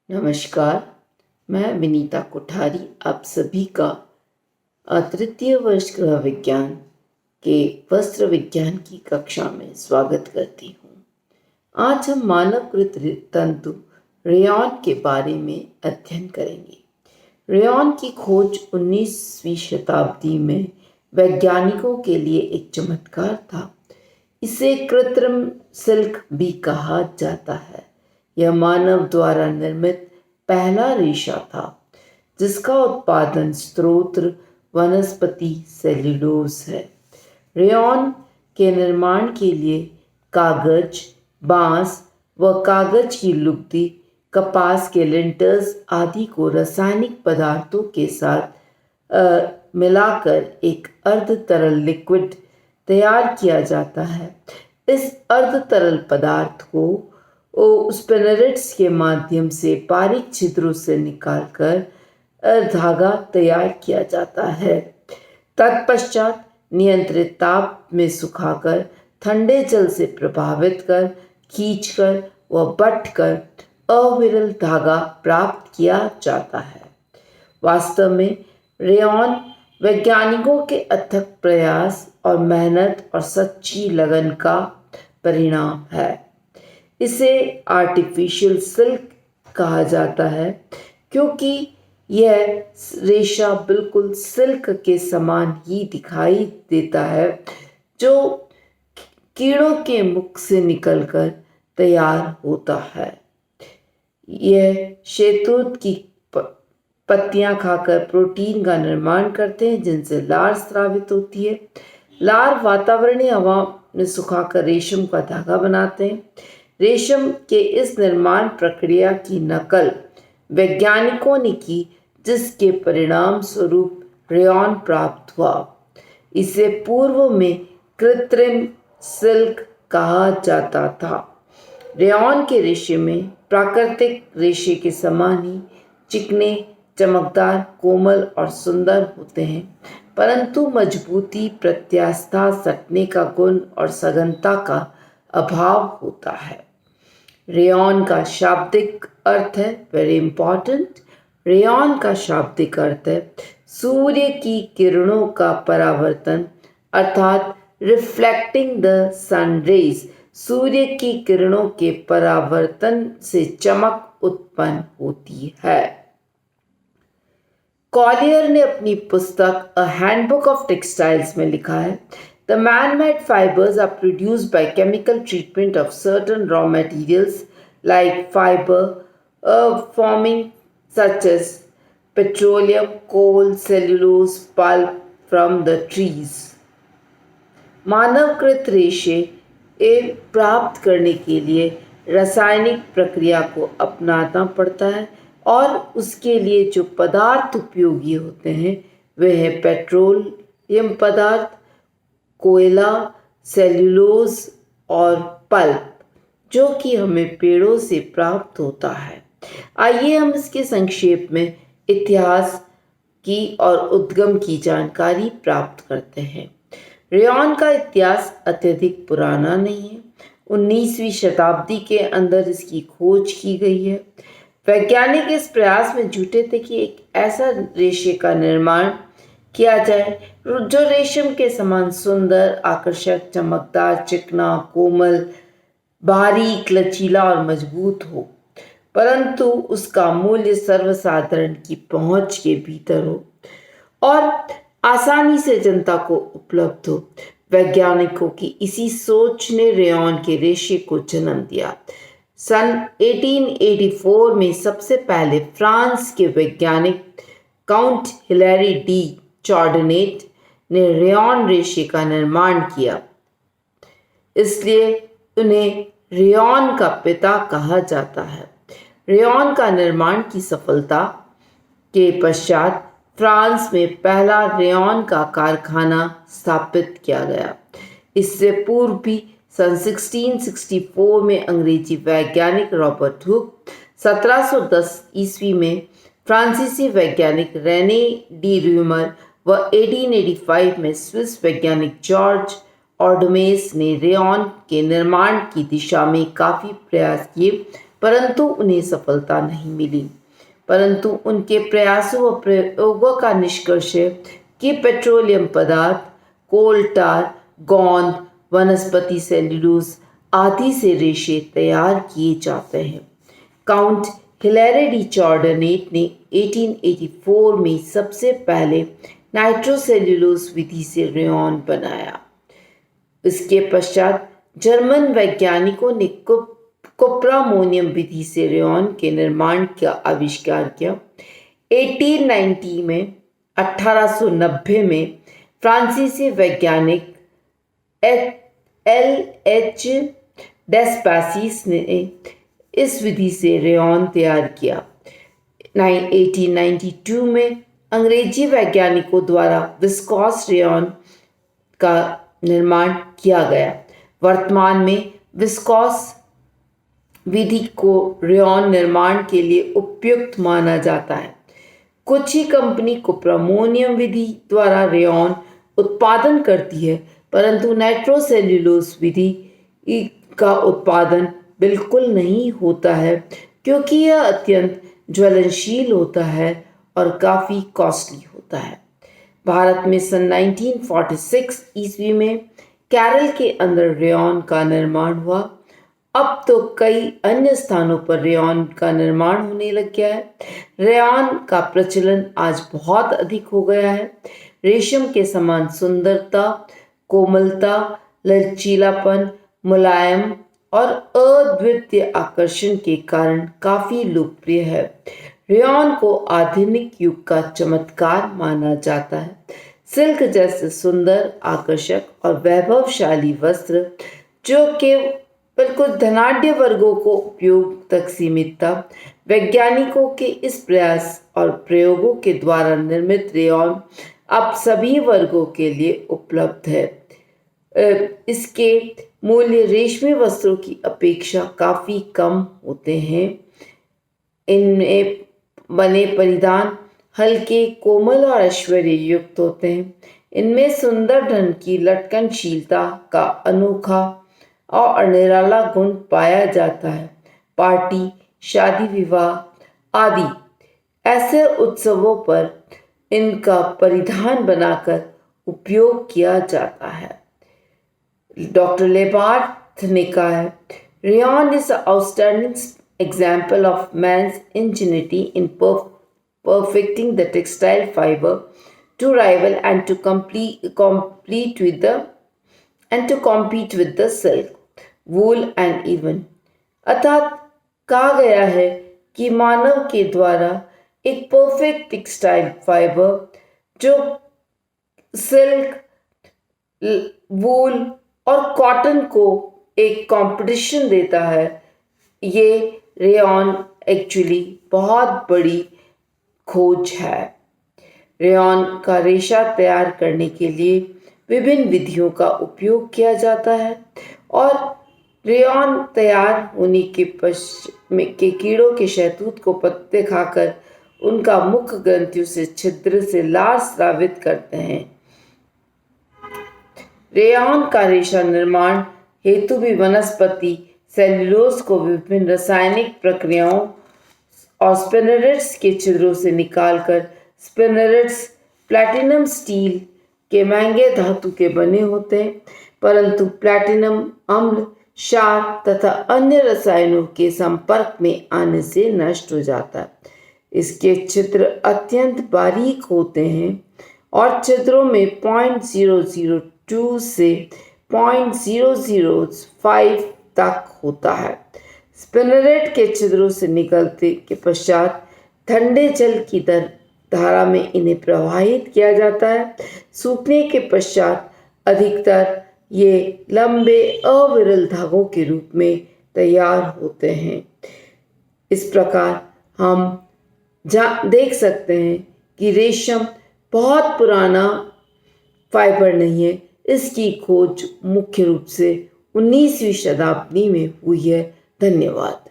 नमस्कार, मैं विनीता कोठारी आप सभी का तृतीय वर्ष गृह विज्ञान के वस्त्र विज्ञान की कक्षा में स्वागत करती हूँ। आज हम मानवकृत तंतु रेयॉन के बारे में अध्ययन करेंगे। रेयॉन की खोज 19वीं शताब्दी में वैज्ञानिकों के लिए एक चमत्कार था। इसे कृत्रिम सिल्क भी कहा जाता है। यह मानव द्वारा निर्मित पहला रेशा था जिसका उत्पादन स्रोत वनस्पति सेल्यूलोज है। रेयॉन के निर्माण के लिए कागज, बांस व कागज की लुगदी, कपास के लिंटर्स आदि को रासायनिक पदार्थों के साथ मिलाकर एक अर्ध तरल लिक्विड तैयार किया जाता है। इस अर्ध तरल पदार्थ को स्पिनरेट्स के माध्यम से बारीक छिद्रों से निकालकर धागा तैयार किया जाता है। तत्पश्चात नियंत्रित ताप में सुखाकर ठंडे जल से प्रभावित कर खींचकर व बटकर अविरल धागा प्राप्त किया जाता है। वास्तव में रेयॉन वैज्ञानिकों के अथक प्रयास और मेहनत और सच्ची लगन का परिणाम है। इसे आर्टिफिशियल सिल्क कहा जाता है क्योंकि यह रेशा बिल्कुल सिल्क के समान ही दिखाई देता है जो कीड़ों के मुख से निकलकर तैयार होता है। यह शहतूत की पत्तियां खाकर प्रोटीन का निर्माण करते हैं जिनसे लार स्रावित होती है। लार वातावरणीय हवा में सुखाकर रेशम का धागा बनाते हैं। रेशम के इस निर्माण प्रक्रिया की नकल वैज्ञानिकों ने की जिसके परिणाम स्वरूप रेयॉन प्राप्त हुआ। इसे पूर्व में कृत्रिम सिल्क कहा जाता था। रेयॉन के रेशे में प्राकृतिक रेशे के समान ही चिकने, चमकदार, कोमल और सुंदर होते हैं, परंतु मजबूती, प्रत्यास्था, सटने का गुण और सघनता का अभाव होता है। रेयॉन का शाब्दिक अर्थ है वेरी इंपॉर्टेंट। रेयॉन का शाब्दिक अर्थ है सूर्य की किरणों का परावर्तन अर्थात रिफ्लेक्टिंग द सन रेज। सूर्य की किरणों के परावर्तन से चमक उत्पन्न होती है। कॉलियर ने अपनी पुस्तक अ हैंडबुक ऑफ टेक्सटाइल्स में लिखा है, The man-made fibers are produced by chemical treatment of certain raw materials like fiber forming such as petroleum, coal, cellulose, pulp from the trees. मानवकृत रेशे प्राप्त करने के लिए रासायनिक प्रक्रिया को अपनाना पड़ता है और उसके लिए जो पदार्थ उपयोगी होते हैं वे हैं पेट्रोलियम पदार्थ, कोयला, सेल्यूलोज और पल्प जो कि हमें पेड़ों से प्राप्त होता है। आइए हम इसके संक्षेप में इतिहास की और उद्गम की जानकारी प्राप्त करते हैं। रेयॉन का इतिहास अत्यधिक पुराना नहीं है। 19वीं शताब्दी के अंदर इसकी खोज की गई है। वैज्ञानिक इस प्रयास में जुटे थे कि एक ऐसा रेशे का निर्माण किया जाए जो रेशम के समान सुंदर, आकर्षक, चमकदार, चिकना, कोमल, बारीक, लचीला और मजबूत हो, परंतु उसका मूल्य सर्वसाधारण की पहुंच के भीतर हो और आसानी से जनता को उपलब्ध हो। वैज्ञानिकों की इसी सोच ने रेयॉन के रेशे को जन्म दिया। सन 1884 में सबसे पहले फ्रांस के वैज्ञानिक काउंट हिलेरी डी चॉर्डनेट ने रेयॉन रेशे का निर्माण किया, इसलिए उन्हें रेयॉन का पिता कहा जाता है। रेयॉन का निर्माण की सफलता के पश्चात फ्रांस में पहला रेयॉन का कारखाना स्थापित किया गया। इससे पूर्व भी सन 1664 में अंग्रेजी वैज्ञानिक रॉबर्ट हुक, 1710 ईस्वी में फ्रांसीसी वैज्ञानिक रेने डी र्यूमर व 1885 में स्विस वैज्ञानिक जॉर्ज ऑर्डमेस ने रेयॉन के निर्माण की दिशा में काफ़ी प्रयास किए, परंतु उन्हें सफलता नहीं मिली। परंतु उनके प्रयासों व प्रयोगों का निष्कर्ष है कि पेट्रोलियम पदार्थ, कोल टार, गोंद, वनस्पति सेल्यूलोज आदि से रेशे तैयार किए जाते हैं। काउंट हिलेरी डी जॉर्डनेट ने 1884 में सबसे पहले नाइट्रोसेल्यूलोज विधि से रेयॉन बनाया। इसके पश्चात जर्मन वैज्ञानिकों ने कुप्रामोनियम विधि से रेयॉन के निर्माण का आविष्कार किया। 1890 में फ्रांसीसी वैज्ञानिक LH डेस्पासीस ने इस विधि से रेयॉन तैयार किया। 1892 में अंग्रेजी वैज्ञानिकों द्वारा विस्कॉस रेयॉन का निर्माण किया गया। वर्तमान में विस्कॉस विधि को रेयॉन निर्माण के लिए उपयुक्त माना जाता है। कुछ ही कंपनी कुप्रामोनियम विधि द्वारा रेयॉन उत्पादन करती है, परंतु नाइट्रोसेल्यूलोज विधि का उत्पादन बिल्कुल नहीं होता है, क्योंकि यह अत्यंत ज्वलनशील होता है और काफ़ी कॉस्टली होता है। भारत में सन 1946 ईस्वी में केरल के अंदर रेयॉन का निर्माण हुआ। अब तो कई अन्य स्थानों पर रेयॉन का निर्माण होने लग गया है। रेयॉन का प्रचलन आज बहुत अधिक हो गया है। रेशम के समान सुंदरता, कोमलता, लचीलापन, मुलायम और अद्वितीय आकर्षण के कारण काफ़ी लोकप्रिय है। रेयॉन को आधुनिक युग का चमत्कार माना जाता है। सिल्क जैसे सुंदर, आकर्षक और वैभवशाली वस्त्र जो कि बिल्कुल धनाढ्य वर्गों को उपयोग तक सीमित था, वैज्ञानिकों के इस प्रयास और प्रयोगों के द्वारा निर्मित रेयॉन अब सभी वर्गों के लिए उपलब्ध है। इसके मूल्य रेशमी वस्त्रों की अपेक्षा काफ़ी कम होते हैं। इनमें बने परिधान हल्के, कोमल और ऐश्वर्य युक्त होते हैं। इनमें सुंदर ढंग की लटकनशीलता का अनोखा और निराला गुण पाया जाता है। पार्टी, शादी विवाह आदि ऐसे उत्सवों पर इनका परिधान बनाकर उपयोग किया जाता है। डॉक्टर लेबार्थ ने कहा है, rayon is outstanding example of man's ingenuity in perfecting the textile fiber to rival and to compete with the silk, wool and even। अर्थात कहा गया है कि मानव के द्वारा एक परफेक्ट टेक्सटाइल फाइबर जो सिल्क, वूल और कॉटन को एक कंपटीशन देता है, ये रेयॉन एक्चुअली बहुत बड़ी खोज है। रेयॉन का रेशा तैयार करने के लिए विभिन्न विधियों का उपयोग किया जाता है और रेयॉन तैयार होने के कीड़ों के शहतूत को पत्ते खाकर उनका मुख ग्रंथियों से छिद्र से लार स्रावित करते हैं। रेयॉन का रेशा निर्माण हेतु भी वनस्पति सेल्यूलोज को विभिन्न रासायनिक प्रक्रियाओं और स्पिनरेट्स के छिद्रों से निकालकर, स्पिनरेट्स प्लैटिनम स्टील के महंगे धातु के बने होते हैं, परंतु प्लैटिनम अम्ल, क्षार तथा अन्य रसायनों के संपर्क में आने से नष्ट हो जाता है। इसके छिद्र अत्यंत बारीक होते हैं और छिद्रों में 0.002 से 0.005 तक होता है। स्पिनरेट के छिद्रों से निकलते के पश्चात ठंडे जल की धारा में इन्हें प्रवाहित किया जाता है। सूखने के पश्चात अधिकतर ये लंबे अविरल धागों के रूप में तैयार होते हैं। इस प्रकार हम देख सकते हैं कि रेशम बहुत पुराना फाइबर नहीं है। इसकी खोज मुख्य रूप से 19वीं शताब्दी में हुई है। धन्यवाद।